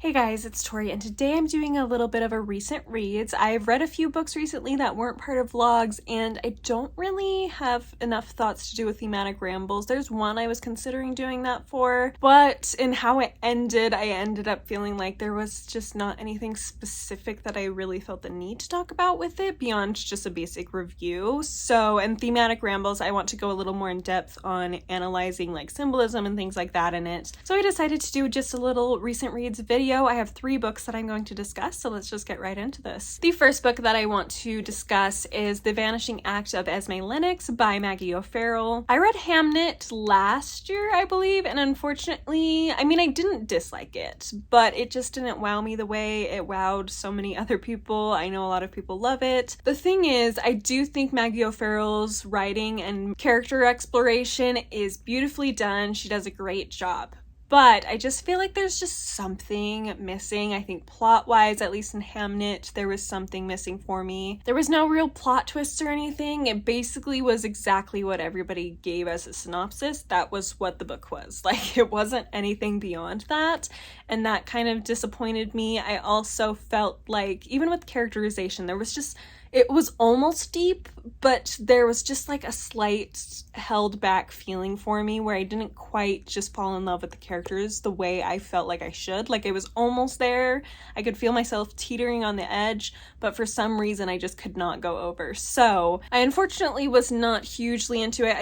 Hey guys, it's Tori, and today I'm doing a little bit of a recent reads. I've read a few books recently that weren't part of vlogs, and I don't really have enough thoughts to do with thematic rambles. There's one I was considering doing that for, but in how it ended, I ended up feeling like there was just not anything specific that I really felt the need to talk about with it beyond just a basic review. So in thematic rambles, I want to go a little more in depth on analyzing like symbolism and things like that in it. So I decided to do just a little recent reads video. I have 3 books that I'm going to discuss, so let's just get right into this. The first book that I want to discuss is The Vanishing Act of Esme Lennox by Maggie O'Farrell. I read Hamnet last year, I believe, and unfortunately, I didn't dislike it, but it just didn't wow me the way it wowed so many other people. I know a lot of people love it. The thing is, I do think Maggie O'Farrell's writing and character exploration is beautifully done. She does a great job. But I just feel like there's just something missing. I think plot-wise, at least in Hamnet, there was something missing for me. There was no real plot twist or anything. It basically was exactly what everybody gave as a synopsis. That was what the book was. Like, it wasn't anything beyond that, and that kind of disappointed me. I also felt like, even with characterization, it was almost deep, but there was just like a slight held back feeling for me where I didn't quite just fall in love with the characters the way I felt like I should. Like, it was almost there. I could feel myself teetering on the edge, but for some reason I just could not go over. So I unfortunately was not hugely into it.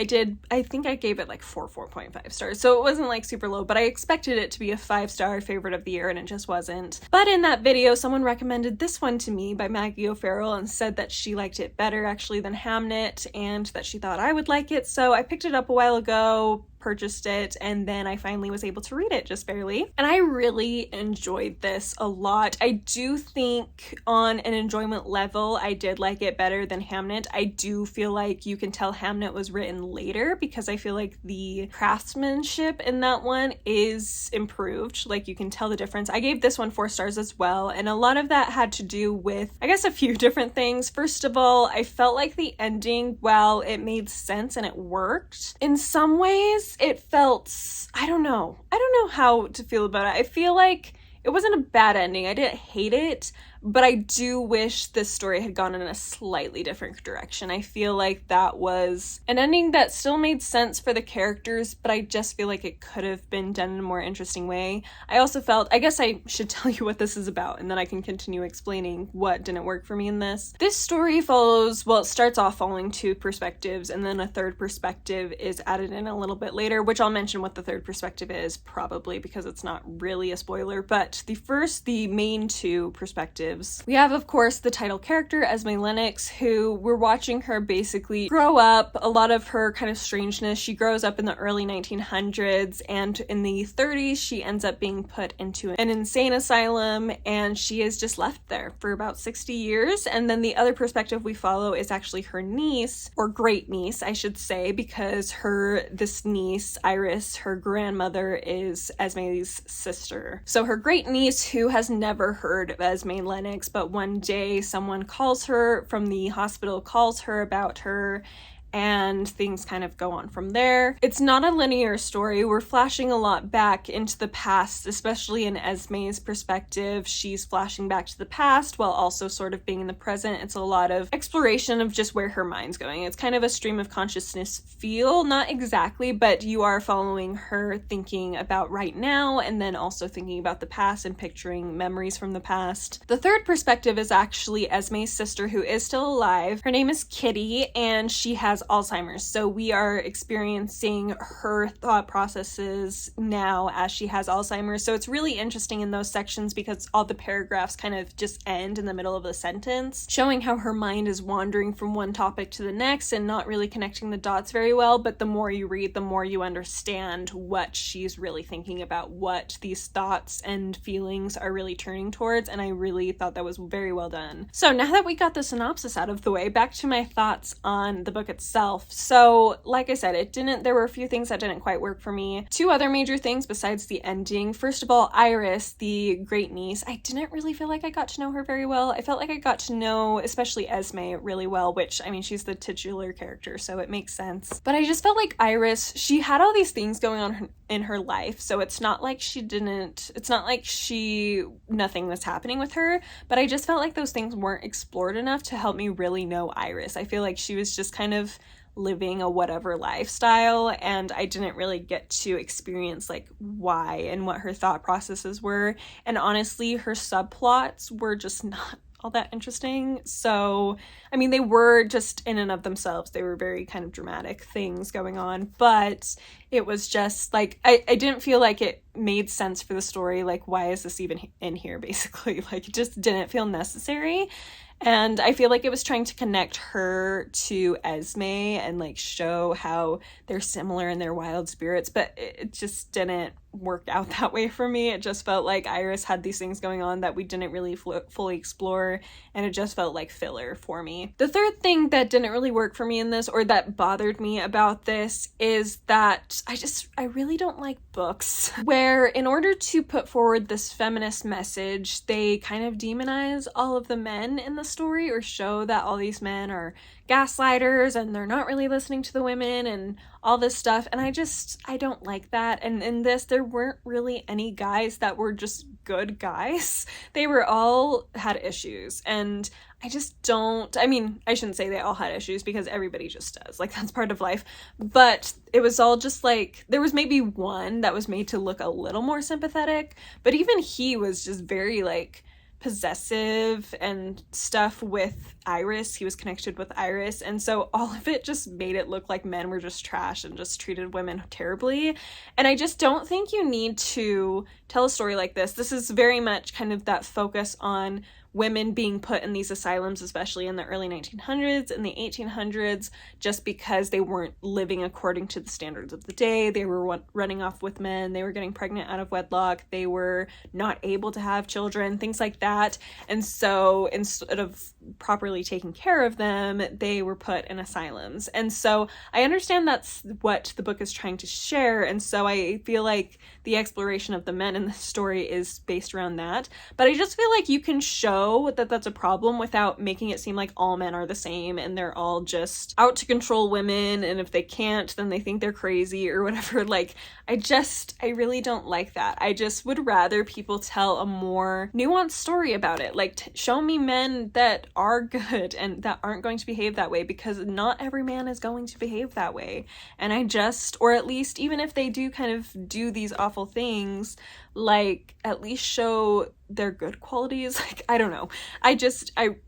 I think I gave it like 4.5 stars. So it wasn't like super low, but I expected it to be a 5-star favorite of the year, and it just wasn't. But in that video, someone recommended this one to me by Maggie O'Farrell and said that she liked it better actually than Hamnet, and that she thought I would like it. So I picked it up a while ago, purchased it, and then I finally was able to read it just barely. And I really enjoyed this a lot. I do think on an enjoyment level, I did like it better than Hamnet. I do feel like you can tell Hamnet was written later because I feel like the craftsmanship in that one is improved. Like, you can tell the difference. I gave this one 4 stars as well, and a lot of that had to do with, I guess, a few different things. First of all, I felt like the ending, while it made sense and it worked, in some ways it felt, I don't know how to feel about it. I feel like it wasn't a bad ending. I didn't hate it, but I do wish this story had gone in a slightly different direction. I feel like that was an ending that still made sense for the characters, but I just feel like it could have been done in a more interesting way. I also felt, I guess I should tell you what this is about, and then I can continue explaining what didn't work for me in this. This story follows, well, it starts off following 2 perspectives, and then a 3rd perspective is added in a little bit later, which I'll mention what the 3rd perspective is, probably, because it's not really a spoiler. But the main 2 perspectives, we have, of course, the title character, Esme Lennox, who we're watching her basically grow up. A lot of her kind of strangeness, she grows up in the early 1900s, and in the 30s, she ends up being put into an insane asylum, and she is just left there for about 60 years. And then the other perspective we follow is actually her niece, or great niece, I should say, because this niece, Iris, her grandmother, is Esme's sister. So her great niece, who has never heard of Esme Lennox, but one day someone calls her from the hospital, calls her about her, and things kind of go on from there. It's not a linear story. We're flashing a lot back into the past, especially in Esme's perspective. She's flashing back to the past while also sort of being in the present. It's a lot of exploration of just where her mind's going. It's kind of a stream of consciousness feel, not exactly, but you are following her thinking about right now, and then also thinking about the past and picturing memories from the past. The 3rd perspective is actually Esme's sister, who is still alive. Her name is Kitty, and she has Alzheimer's. So we are experiencing her thought processes now as she has Alzheimer's. So it's really interesting in those sections because all the paragraphs kind of just end in the middle of a sentence, showing how her mind is wandering from one topic to the next and not really connecting the dots very well. But the more you read, the more you understand what she's really thinking about, what these thoughts and feelings are really turning towards. And I really thought that was very well done. So now that we got the synopsis out of the way, back to my thoughts on the book itself. itself. So, like I said, there were a few things that didn't quite work for me. Two other major things besides the ending. First of all, Iris, the great niece, I didn't really feel like I got to know her very well. I felt like I got to know, especially Esme, really well, which, I mean, she's the titular character, so it makes sense. But I just felt like Iris, she had all these things going on in her life, so it's not like nothing was happening with her, but I just felt like those things weren't explored enough to help me really know Iris. I feel like she was just kind of living a whatever lifestyle, and I didn't really get to experience like why and what her thought processes were, and honestly her subplots were just not all that interesting. So I mean, they were just in and of themselves, they were very kind of dramatic things going on, but it was just like I didn't feel like it made sense for the story. Like, why is this even in here, basically? Like, it just didn't feel necessary. And I feel like it was trying to connect her to Esme and like show how they're similar in their wild spirits, but it just didn't work out that way for me. It just felt like Iris had these things going on that we didn't really fully explore, and it just felt like filler for me. The third thing that didn't really work for me in this, or that bothered me about this, is that I really don't like books where, in order to put forward this feminist message, they kind of demonize all of the men in the story, or show that all these men are gaslighters and they're not really listening to the women and all this stuff, and I don't like that. And in this, there weren't really any guys that were just good guys. They were all had issues, and I just don't, I mean, I shouldn't say they all had issues, because everybody just does, like, that's part of life, but it was all just like, there was maybe one that was made to look a little more sympathetic, but even he was just very like possessive and stuff with Iris. He was connected with Iris, and so all of it just made it look like men were just trash and just treated women terribly. And I just don't think you need to tell a story like this. This is very much kind of that focus on women being put in these asylums, especially in the early 1900s and the 1800s, just because they weren't living according to the standards of the day. They were running off with men, they were getting pregnant out of wedlock, they were not able to have children, things like that. And so instead of properly taking care of them, they were put in asylums. And so I understand that's what the book is trying to share, and so I feel like the exploration of the men in the story is based around that. But I just feel like you can show that that's a problem without making it seem like all men are the same and they're all just out to control women, and if they can't, then they think they're crazy or whatever. Like, I really don't like that. I just would rather people tell a more nuanced story about it. Like, show me men that are good and that aren't going to behave that way, because not every man is going to behave that way. And or at least, even if they do kind of do these awful things, like, at least show their good qualities. Like, I don't know.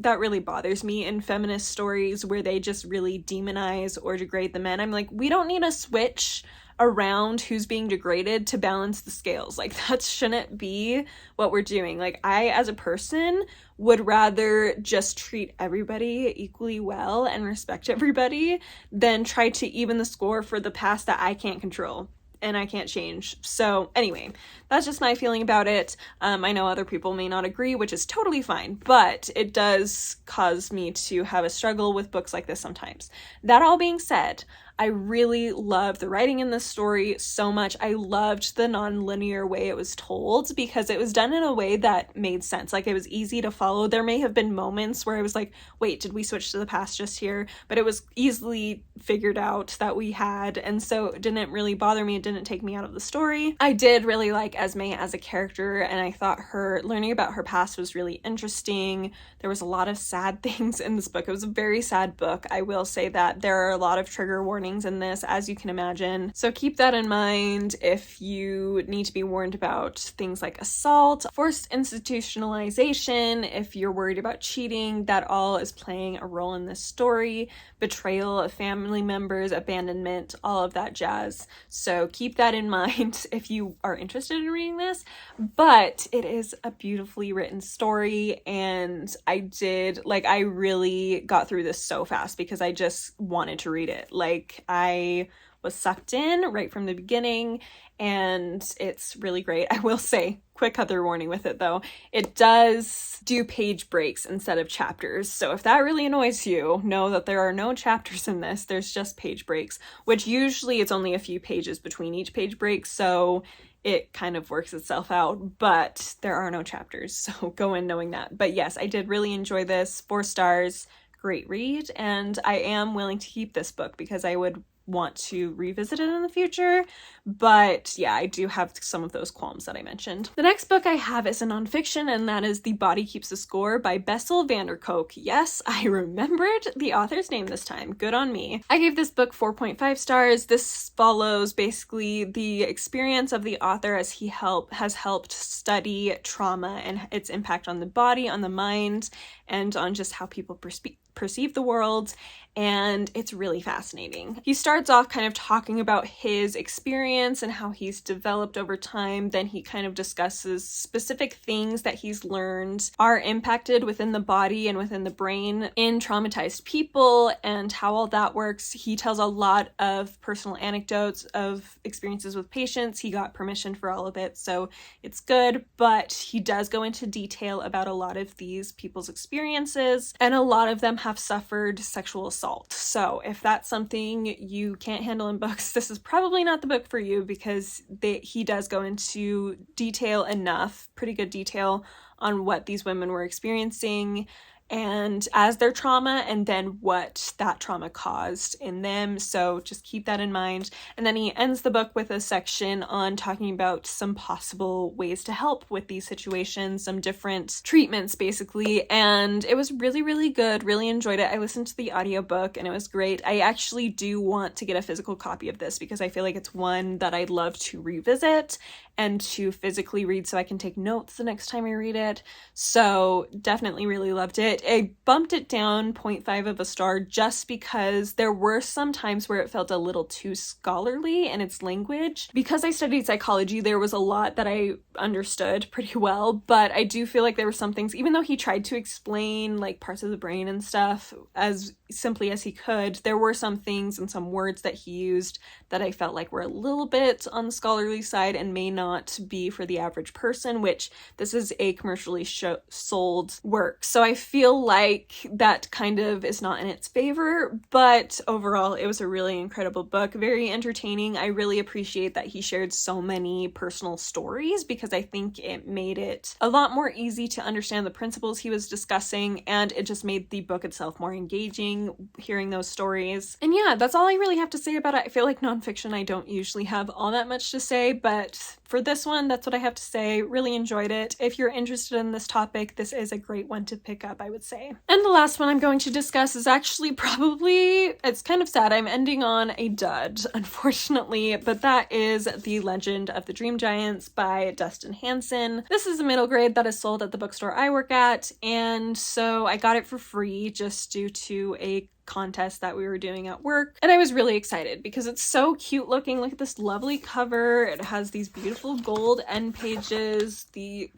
That really bothers me in feminist stories where they just really demonize or degrade the men. I'm like, we don't need to switch around who's being degraded to balance the scales. Like, that shouldn't be what we're doing. Like, I, as a person, would rather just treat everybody equally well and respect everybody than try to even the score for the past that I can't control and I can't change. So anyway, that's just my feeling about it. I know other people may not agree, which is totally fine, but it does cause me to have a struggle with books like this sometimes. That all being said, I really love the writing in this story so much. I loved the non-linear way it was told, because it was done in a way that made sense. Like, it was easy to follow. There may have been moments where I was like, wait, did we switch to the past just here? But it was easily figured out that we had, and so it didn't really bother me. It didn't take me out of the story. I did really like Esme as a character, and I thought learning about her past was really interesting. There was a lot of sad things in this book. It was a very sad book. I will say that there are a lot of trigger warnings in this, as you can imagine. So keep that in mind if you need to be warned about things like assault, forced institutionalization, if you're worried about cheating. That all is playing a role in this story. Betrayal of family members, abandonment, all of that jazz. So keep that in mind if you are interested in reading this. But it is a beautifully written story, and I really got through this so fast because I just wanted to read it. Like, I was sucked in right from the beginning, and it's really great. I will say, quick other warning with it though. It does do page breaks instead of chapters. So if that really annoys you, know that there are no chapters in this. There's just page breaks, which usually it's only a few pages between each page break. So it kind of works itself out, but there are no chapters. So go in knowing that. But yes, I did really enjoy this. 4 stars, great read. And I am willing to keep this book because I would want to revisit it in the future. But yeah, I do have some of those qualms that I mentioned. The next book I have is a nonfiction, and that is The Body Keeps the Score by Bessel van der Kolk. Yes, I remembered the author's name this time. Good on me. I gave this book 4.5 stars. This follows basically the experience of the author as he has helped study trauma and its impact on the body, on the mind, and on just how people perceive the world. And it's really fascinating. He starts off kind of talking about his experience and how he's developed over time. Then he kind of discusses specific things that he's learned are impacted within the body and within the brain in traumatized people and how all that works. He tells a lot of personal anecdotes of experiences with patients. He got permission for all of it, so it's good, but he does go into detail about a lot of these people's experiences, and a lot of them have suffered sexual assault. So if that's something you can't handle in books, this is probably not the book for you, because he does go into detail enough, pretty good detail, on what these women were experiencing and as their trauma, and then what that trauma caused in them. So just keep that in mind. And then he ends the book with a section on talking about some possible ways to help with these situations, some different treatments basically. And it was really, really good. Really enjoyed it. I listened to the audiobook and it was great. I actually do want to get a physical copy of this because I feel like it's one that I'd love to revisit and to physically read so I can take notes the next time I read it. So definitely really loved it. I bumped it down 0.5 of a star just because there were some times where it felt a little too scholarly in its language. Because I studied psychology, there was a lot that I understood pretty well, but I do feel like there were some things, even though he tried to explain like parts of the brain and stuff as simply as he could, there were some things and some words that he used that I felt like were a little bit on the scholarly side and may not be for the average person, which this is a commercially sold work. So I feel like that kind of is not in its favor, but overall it was a really incredible book, very entertaining. I really appreciate that he shared so many personal stories because I think it made it a lot more easy to understand the principles he was discussing, and it just made the book itself more engaging hearing those stories. And yeah, that's all I really have to say about it. I feel like nonfiction I don't usually have all that much to say, but for this one, that's what I have to say. Really enjoyed it. If you're interested in this topic, this is a great one to pick up, I would say. And the last one I'm going to discuss is actually probably, it's kind of sad, I'm ending on a dud, unfortunately, but that is The Legend of the Dream Giants by Dustin Hansen. This is a middle grade that is sold at the bookstore I work at, and so I got it for free just due to a contest that we were doing at work, and I was really excited because it's so cute looking. Look at this lovely cover. It has these beautiful gold end pages. The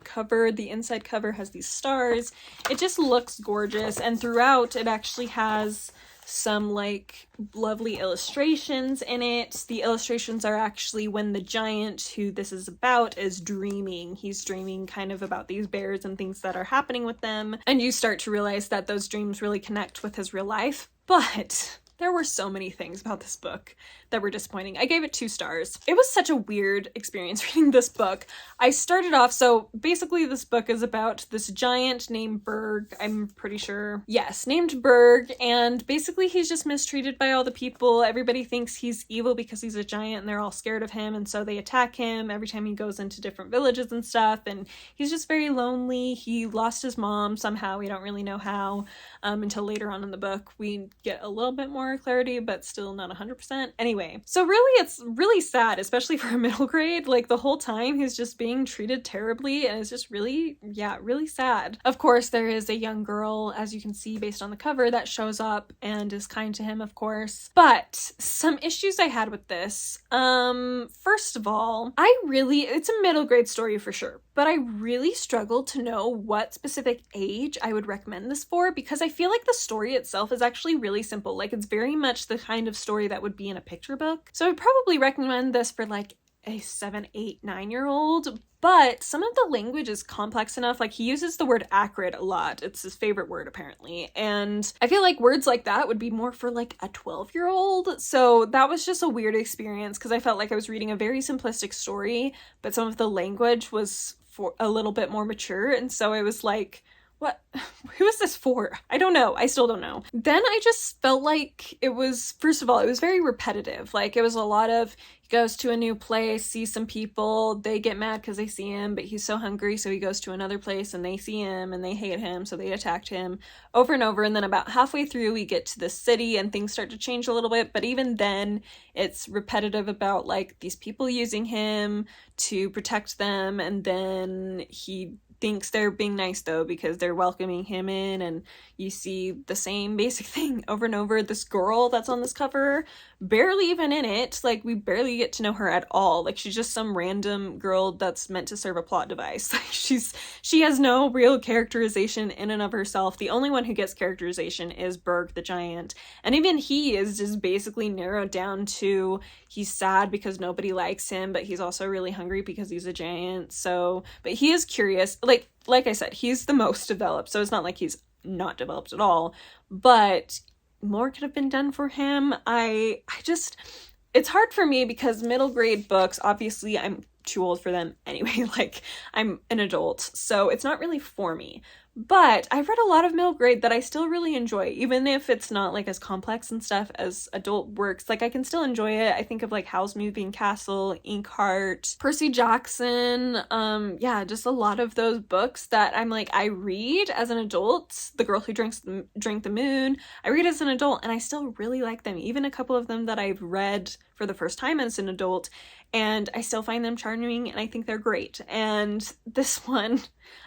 inside cover has these stars. It just looks gorgeous, and throughout it actually has some like lovely illustrations in it. The illustrations are actually when the giant who this is about is dreaming. He's dreaming kind of about these bears and things that are happening with them, and you start to realize that those dreams really connect with his real life. But there were so many things about this book that were disappointing. I gave it 2 stars. It was such a weird experience reading this book. I started off, so basically this book is about this giant named Berg, I'm pretty sure. Yes, named Berg, and basically he's just mistreated by all the people. Everybody thinks he's evil because he's a giant and they're all scared of him, and so they attack him every time he goes into different villages and stuff, and he's just very lonely. He lost his mom somehow, we don't really know how, until later on in the book. We get a little bit more clarity, but still not 100%. Anyway, so really it's really sad, especially for a middle grade. Like the whole time he's just being treated terribly, and it's just really, yeah, really sad. Of course, there is a young girl, as you can see based on the cover, that shows up and is kind to him, of course. But some issues I had with this, first of all, it's a middle grade story for sure, but I really struggled to know what specific age I would recommend this for, because I feel like the story itself is actually really simple. Like it's very much the kind of story that would be in a picture book. So I'd probably recommend this for like a 7, 8, 9-year-old, but some of the language is complex enough. Like, he uses the word acrid a lot. It's his favorite word, apparently. And I feel like words like that would be more for like a 12-year-old. So that was just a weird experience because I felt like I was reading a very simplistic story, but some of the language was for a little bit more mature. And so I was like, what? Who is this for? I don't know. I still don't know. Then I just felt like it was, first of all, it was very repetitive. Like, it was a lot of, he goes to a new place, sees some people, they get mad because they see him, but he's so hungry, so he goes to another place and they see him and they hate him, so they attacked him over and over. And then about halfway through, we get to the city and things start to change a little bit. But even then, it's repetitive about like these people using him to protect them, and then he thinks they're being nice though because they're welcoming him in, and you see the same basic thing over and over. This girl that's on this cover, barely even in it, like we barely get to know her at all. Like, she's just some random girl that's meant to serve a plot device. Like, she has no real characterization in and of herself. The only one who gets characterization is Berg the giant, and even he is just basically narrowed down to he's sad because nobody likes him, but he's also really hungry because he's a giant. So, but he is curious. Like I said, he's the most developed, so it's not like he's not developed at all, but more could have been done for him. I just, it's hard for me because middle grade books, obviously I'm too old for them anyway. Like, I'm an adult, so it's not really for me. But I've read a lot of middle grade that I still really enjoy, even if it's not like as complex and stuff as adult works. Like, I can still enjoy it. I think of like Howl's Moving Castle, Inkheart, Percy Jackson. Yeah, just a lot of those books that I'm like, I read as an adult. The Girl Who Drank the Moon, I read as an adult and I still really like them. Even a couple of them that I've read for the first time as an adult, and I still find them charming and I think they're great. And this one,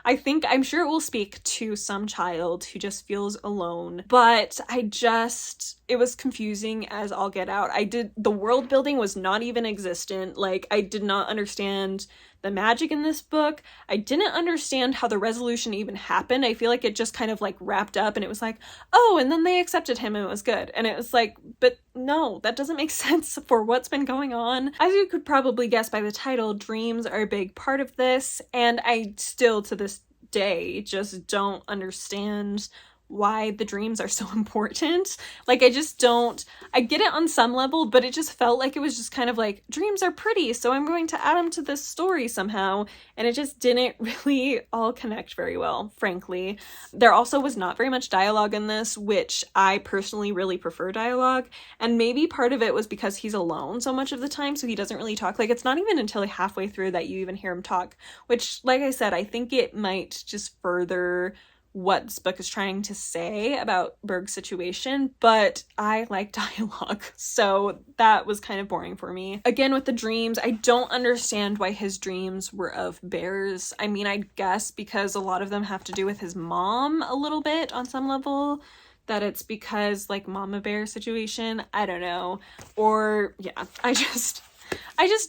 I'm sure it will speak to some child who just feels alone, but it was confusing as all get out. The world building was not even existent. Like, I did not understand the magic in this book. I didn't understand how the resolution even happened. I feel like it just kind of like wrapped up and it was like, oh, and then they accepted him and it was good. And it was like, but no, that doesn't make sense for what's been going on. As you could probably guess by the title, dreams are a big part of this, and I still to this day just don't understand why the dreams are so important. Like, I get it on some level, but it just felt like it was just kind of like, dreams are pretty, so I'm going to add them to this story somehow, and it just didn't really all connect very well, frankly. There also was not very much dialogue in this, which I personally really prefer dialogue, and maybe part of it was because he's alone so much of the time, so he doesn't really talk. Like, it's not even until halfway through that you even hear him talk, which, like I said, I think it might just further what this book is trying to say about Berg's situation, but I like dialogue, so that was kind of boring for me. Again, with the dreams, I don't understand why his dreams were of bears. I mean, I guess because a lot of them have to do with his mom a little bit on some level, that it's because like mama bear situation, I don't know. Or yeah, I just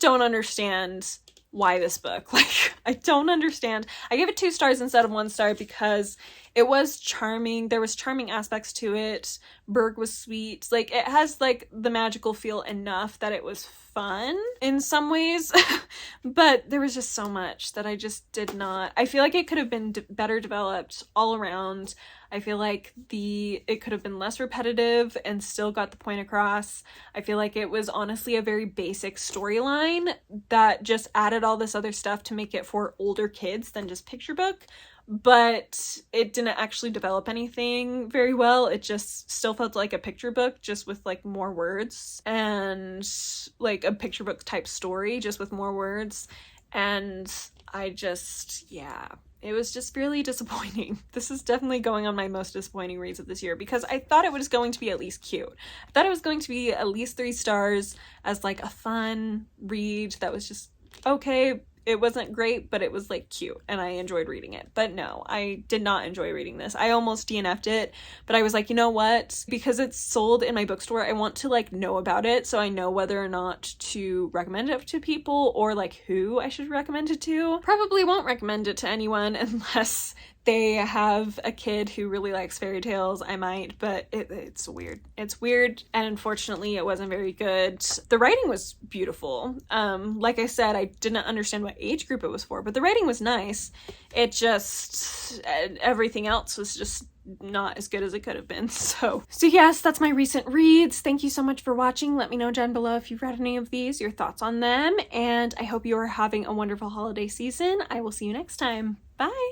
don't understand why this book. Like, I don't understand. I gave it 2 stars instead of 1 star because it was charming. There was charming aspects to it. Berg was sweet. Like, it has like the magical feel enough that it was fun in some ways, but there was just so much that I just did not. I feel like it could have been better developed all around. I feel like it could have been less repetitive and still got the point across. I feel like it was honestly a very basic storyline that just added all this other stuff to make it for older kids than just picture book, but it didn't actually develop anything very well. It just still felt like a picture book, just with like more words, and like a picture book type story, just with more words. And yeah, it was just really disappointing. This is definitely going on my most disappointing reads of this year because I thought it was going to be at least cute. I thought it was going to be at least 3 stars as like a fun read that was just okay. It wasn't great, but it was like cute and I enjoyed reading it. But no, I did not enjoy reading this. I almost DNF'd it, but I was like, you know what? Because it's sold in my bookstore, I want to like know about it so I know whether or not to recommend it to people or like who I should recommend it to. Probably won't recommend it to anyone unless they have a kid who really likes fairy tales, I might, but it's weird. It's weird, and unfortunately it wasn't very good. The writing was beautiful. Like I said, I didn't understand what age group it was for, but the writing was nice. It just, everything else was just not as good as it could have been. So yes, that's my recent reads. Thank you so much for watching. Let me know down below if you've read any of these, your thoughts on them, and I hope you are having a wonderful holiday season. I will see you next time. Bye!